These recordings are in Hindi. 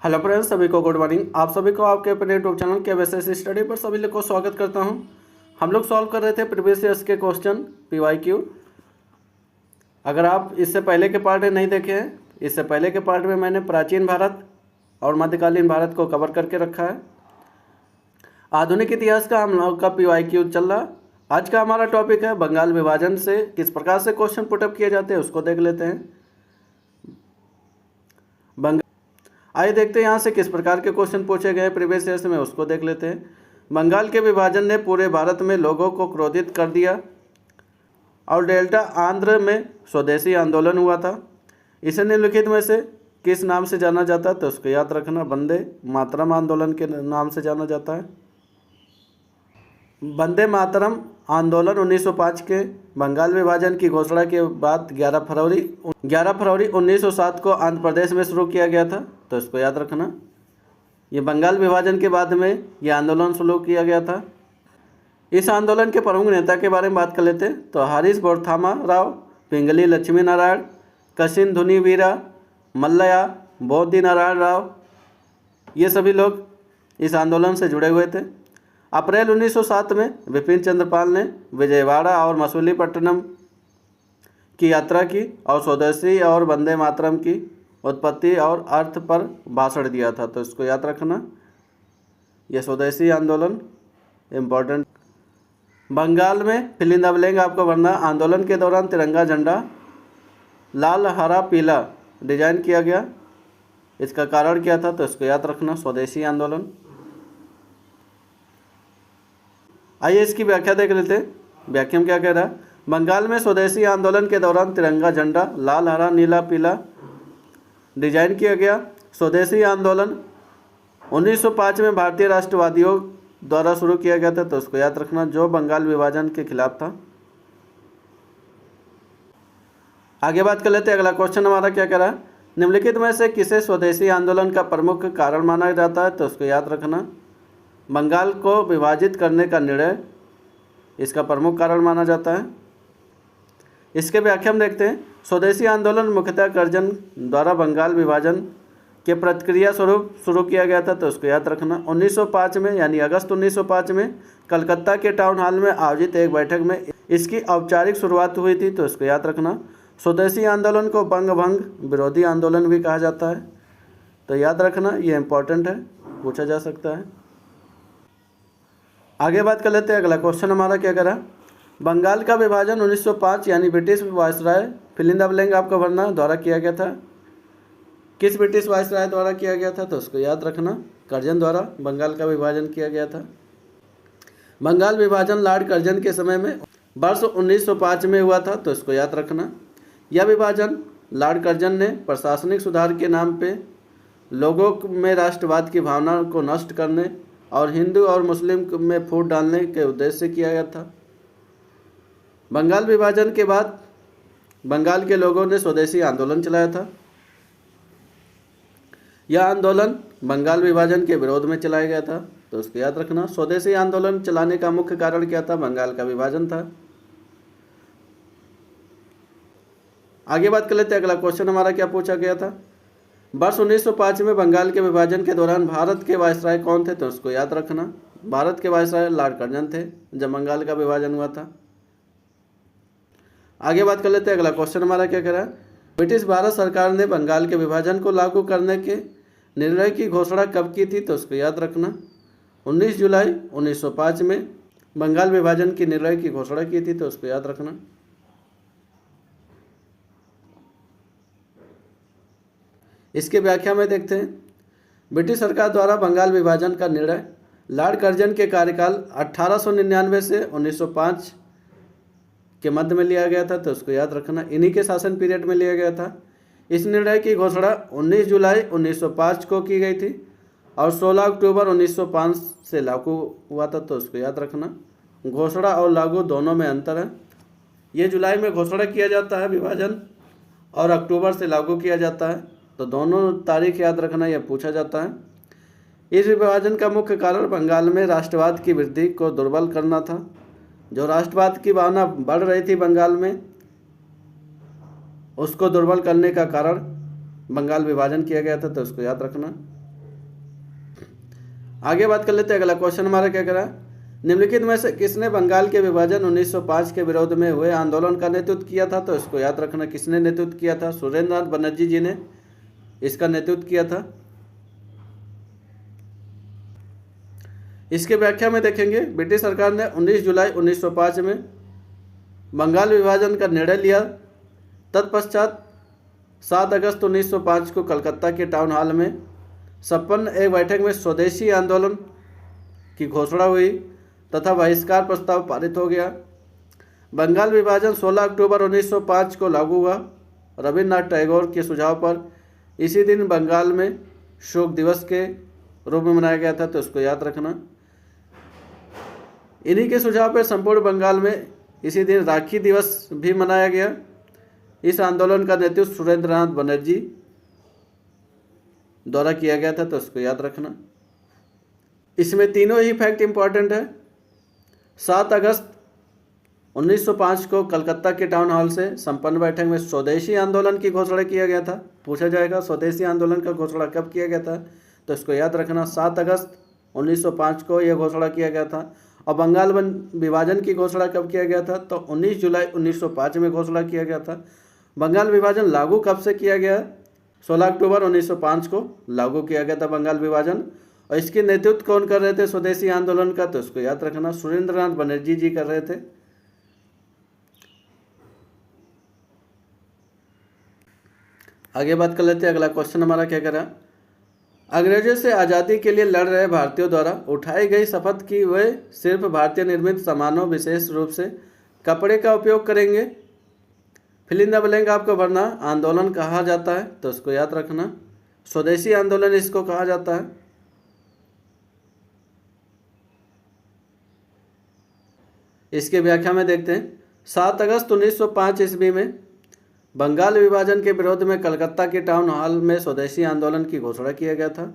हेलो फ्रेंड्स, सभी को गुड मॉर्निंग। आप सभी को आपके अपने यूट्यूब चैनल के बेसिस स्टडी पर सभी लोग को स्वागत करता हूं। हम लोग सॉल्व कर रहे थे प्रीवियस ईयर्स के क्वेश्चन PYQ। अगर आप इससे पहले के पार्ट नहीं देखे हैं, इससे पहले के पार्ट में मैंने प्राचीन भारत और मध्यकालीन भारत को कवर करके रखा है। आधुनिक इतिहास का हम लोग का PYQ चल रहा। आज का हमारा टॉपिक है बंगाल विभाजन से किस प्रकार से क्वेश्चन पुटअप किए जाते हैं, उसको देख लेते हैं। आइए देखते हैं यहाँ से किस प्रकार के क्वेश्चन पूछे गए प्रीवियस ईयर्स में, उसको देख लेते हैं। बंगाल के विभाजन ने पूरे भारत में लोगों को क्रोधित कर दिया और डेल्टा आंध्र में स्वदेशी आंदोलन हुआ था। इसे निम्नलिखित में से किस नाम से जाना जाता है, तो उसको याद रखना, वंदे मातरम आंदोलन के नाम से जाना जाता है। वंदे मातरम आंदोलन 1905 के बंगाल विभाजन की घोषणा के बाद 11 फरवरी 1907 को आंध्र प्रदेश में शुरू किया गया था, तो इसको याद रखना। ये बंगाल विभाजन के बाद में ये आंदोलन शुरू किया गया था। इस आंदोलन के प्रमुख नेता के बारे में बात कर लेते हैं, तो हरीश बोरथामा राव, पिंगली लक्ष्मी नारायण, कशिन धुनी वीरा, मल्लया, बोधी नारायण राव, ये सभी लोग इस आंदोलन से जुड़े हुए थे। अप्रैल 1907 में बिपिन चंद्रपाल ने विजयवाड़ा और मसूलीपट्टनम की यात्रा की और स्वदेशी और वंदे मातरम की उत्पत्ति और अर्थ पर भाषण दिया था, तो इसको याद रखना। यह स्वदेशी आंदोलन इम्पोर्टेंट। बंगाल में फिल इन द ब्लैंक आपको भरना। आंदोलन के दौरान तिरंगा झंडा लाल हरा पीला डिजाइन किया गया। इसका कारण क्या था, तो इसको याद रखना, स्वदेशी आंदोलन। आइए इसकी व्याख्या देख लेते हैं। व्याख्या में क्या कह रहा है, बंगाल में स्वदेशी आंदोलन के दौरान तिरंगा झंडा लाल हरा नीला पीला डिजाइन किया गया। स्वदेशी आंदोलन 1905 में भारतीय राष्ट्रवादियों द्वारा शुरू किया गया था, तो उसको याद रखना, जो बंगाल विभाजन के खिलाफ था। आगे बात कर लेते हैं। अगला क्वेश्चन हमारा क्या कह रहा है, निम्नलिखित में से किसे स्वदेशी आंदोलन का प्रमुख कारण माना जाता है, तो उसको याद रखना। बंगाल को विभाजित करने का निर्णय इसका प्रमुख कारण माना जाता है। इसके व्याख्या में देखते हैं। स्वदेशी आंदोलन मुख्यतः कर्जन द्वारा बंगाल विभाजन के प्रतिक्रिया स्वरूप शुरू किया गया था, तो उसको याद रखना। 1905 में यानी अगस्त 1905 में कलकत्ता के टाउन हॉल में आयोजित एक बैठक में इसकी औपचारिक शुरुआत हुई थी, तो इसको याद रखना। स्वदेशी आंदोलन को बंग भंग विरोधी आंदोलन भी कहा जाता है, तो याद रखना, ये इम्पोर्टेंट है, पूछा जा सकता है। आगे बात कर लेते हैं। अगला क्वेश्चन हमारा क्या करा, बंगाल का विभाजन 1905 यानी British viceroy fill in the blank आपको भरना द्वारा किया गया था। किस ब्रिटिश वायसराय द्वारा किया गया था, तो उसको याद रखना, कर्जन द्वारा बंगाल का विभाजन किया गया था। बंगाल विभाजन लॉर्ड कर्जन के समय में वर्ष 1905 में हुआ था, तो इसको याद रखना। यह विभाजन लॉर्ड कर्जन ने प्रशासनिक सुधार के नाम पे लोगों में राष्ट्रवाद की भावना को नष्ट करने और हिंदू और मुस्लिम में फूट डालने के उद्देश्य से किया गया था। बंगाल विभाजन के बाद बंगाल के लोगों ने स्वदेशी आंदोलन चलाया था। यह आंदोलन बंगाल विभाजन के विरोध में चलाया गया था, तो उसको याद रखना। स्वदेशी आंदोलन चलाने का मुख्य कारण क्या था, बंगाल का विभाजन था। आगे बात कर लेते हैं। अगला क्वेश्चन हमारा क्या पूछा गया था, वर्ष 1905 में बंगाल के विभाजन के दौरान भारत के वायसराय कौन थे, तो उसको याद रखना। भारत के वायसराय लॉर्ड कर्जन थे जब बंगाल का विभाजन हुआ था। आगे बात कर लेते हैं। अगला क्वेश्चन हमारा क्या कह रहा है, ब्रिटिश भारत सरकार ने बंगाल के विभाजन को लागू करने के निर्णय की घोषणा कब की थी, तो उसको याद रखना। 19 जुलाई 1905 में बंगाल विभाजन की निर्णय की घोषणा की थी, तो उसको याद रखना। इसके व्याख्या में देखते हैं। ब्रिटिश सरकार द्वारा बंगाल विभाजन का निर्णय लॉर्ड कर्जन के कार्यकाल 1899 से 1905 के मध्य में लिया गया था, तो उसको याद रखना। इन्हीं के शासन पीरियड में लिया गया था। इस निर्णय की घोषणा 19 जुलाई 1905 को की गई थी और 16 अक्टूबर 1905 से लागू हुआ था, तो उसको याद रखना। घोषणा और लागू दोनों में अंतर है। ये जुलाई में घोषणा किया जाता है विभाजन और अक्टूबर से लागू किया जाता है, तो दोनों तारीख याद रखना, यह पूछा जाता है। इस विभाजन का मुख्य कारण बंगाल में राष्ट्रवाद की वृद्धि को दुर्बल करना था। जो राष्ट्रवाद की भावना बढ़ रही थी बंगाल में, उसको दुर्बल करने का कारण बंगाल विभाजन किया गया था, तो उसको याद रखना। आगे बात कर लेते हैं। अगला क्वेश्चन हमारा क्या करा, निम्नलिखित में से किसने बंगाल के विभाजन 1905 के विरोध में हुए आंदोलन का नेतृत्व किया था? तो इसको याद रखना, किसने नेतृत्व किया था? सुरेंद्र नाथ बनर्जी जी ने इसका नेतृत्व किया था। इसके व्याख्या में देखेंगे, ब्रिटिश सरकार ने 19 जुलाई 1905 में बंगाल विभाजन का निर्णय लिया। तत्पश्चात 7 अगस्त 1905 को कलकत्ता के टाउन हॉल में संपन्न एक बैठक में स्वदेशी आंदोलन की घोषणा हुई तथा बहिष्कार प्रस्ताव पारित हो गया। बंगाल विभाजन 16 अक्टूबर 1905 को लागू हुआ। रविन्द्रनाथ टैगोर के सुझाव पर इसी दिन बंगाल में शोक दिवस के रूप में मनाया गया था, तो इसको याद रखना। इन्हीं के सुझाव पर संपूर्ण बंगाल में इसी दिन राखी दिवस भी मनाया गया। इस आंदोलन का नेतृत्व सुरेंद्र नाथ बनर्जी द्वारा किया गया था, तो इसको याद रखना। इसमें तीनों ही फैक्ट इंपॉर्टेंट है। 7 अगस्त 1905 को कलकत्ता के टाउन हॉल से संपन्न बैठक में स्वदेशी आंदोलन की घोषणा किया गया था। पूछा जाएगा स्वदेशी आंदोलन का घोषणा कब किया गया था, तो इसको याद रखना। 7 अगस्त 1905 को यह घोषणा किया गया था। और बंगाल विभाजन की घोषणा कब किया गया था, तो 19 जुलाई 1905 में घोषणा किया गया था। बंगाल विभाजन लागू कब से किया गया? 16 अक्टूबर 1905 को लागू किया गया था बंगाल विभाजन। और इसके नेतृत्व कौन कर रहे थे स्वदेशी आंदोलन का, तो इसको याद रखना, सुरेंद्र नाथ बनर्जी जी कर रहे थे। आगे बात कर लेते हैं। अगला क्वेश्चन हमारा क्या करा, अंग्रेजों से आज़ादी के लिए लड़ रहे भारतीयों द्वारा उठाई गई शपथ की वे सिर्फ भारतीय निर्मित सामानों विशेष रूप से कपड़े का उपयोग करेंगे। फिल इन द ब्लैंक आपको भरना। आंदोलन कहा जाता है, तो इसको याद रखना, स्वदेशी आंदोलन इसको कहा जाता है। इसके व्याख्या में देखते हैं। 7 अगस्त 1905 ईस्वी में बंगाल विभाजन के विरोध में कलकत्ता के टाउन हॉल में स्वदेशी आंदोलन की घोषणा किया गया था।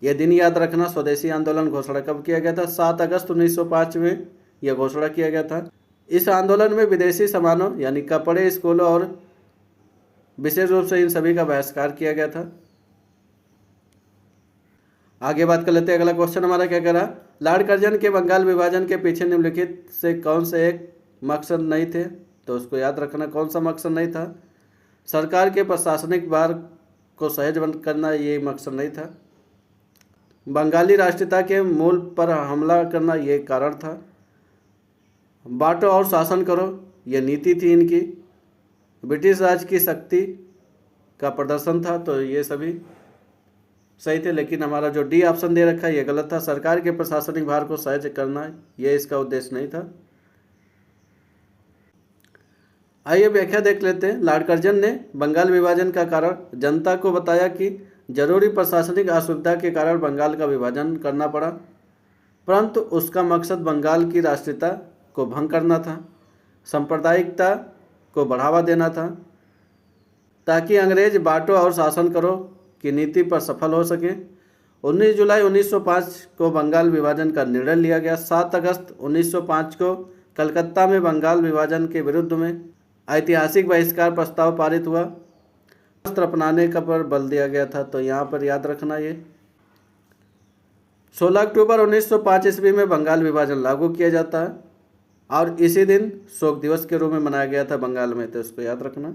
यह दिन याद रखना, स्वदेशी आंदोलन घोषणा कब किया गया था? 7 अगस्त 1905 में यह घोषणा किया गया था। इस आंदोलन में विदेशी सामानों यानी कपड़े, स्कूलों और विशेष रूप से इन सभी का बहिष्कार किया गया था। आगे बात कर लेते हैं। अगला क्वेश्चन हमारा क्या करा, लॉर्ड कर्जन के बंगाल विभाजन के पीछे निम्नलिखित से कौन से एक मकसद नहीं थे, तो उसको याद रखना, कौन सा मकसद नहीं था? सरकार के प्रशासनिक भार को सहज बंद करना, ये मकसद नहीं था। बंगाली राष्ट्रीयता के मूल पर हमला करना, ये कारण था। बांटो और शासन करो, यह नीति थी इनकी। ब्रिटिश राज की शक्ति का प्रदर्शन था, तो ये सभी सही थे। लेकिन हमारा जो डी ऑप्शन दे रखा है ये गलत था। सरकार के प्रशासनिक भार को सहज करना, यह इसका उद्देश्य नहीं था। आइए व्याख्या देख लेते हैं। लॉर्ड कर्जन ने बंगाल विभाजन का कारण जनता को बताया कि जरूरी प्रशासनिक असुविधा के कारण बंगाल का विभाजन करना पड़ा, परंतु उसका मकसद बंगाल की राष्ट्रीयता को भंग करना था, सांप्रदायिकता को बढ़ावा देना था, ताकि अंग्रेज बांटो और शासन करो की नीति पर सफल हो सके। 19 जुलाई 1905 को बंगाल विभाजन का निर्णय लिया गया। 7 अगस्त 1905 को कलकत्ता में बंगाल विभाजन के विरुद्ध में ऐतिहासिक बहिष्कार प्रस्ताव पारित हुआ। शस्त्र अपनाने का पर बल दिया गया था, तो यहाँ पर याद रखना। ये 16 अक्टूबर 1905 ईस्वी में बंगाल विभाजन लागू किया जाता है और इसी दिन शोक दिवस के रूप में मनाया गया था बंगाल में, तो इसको याद रखना।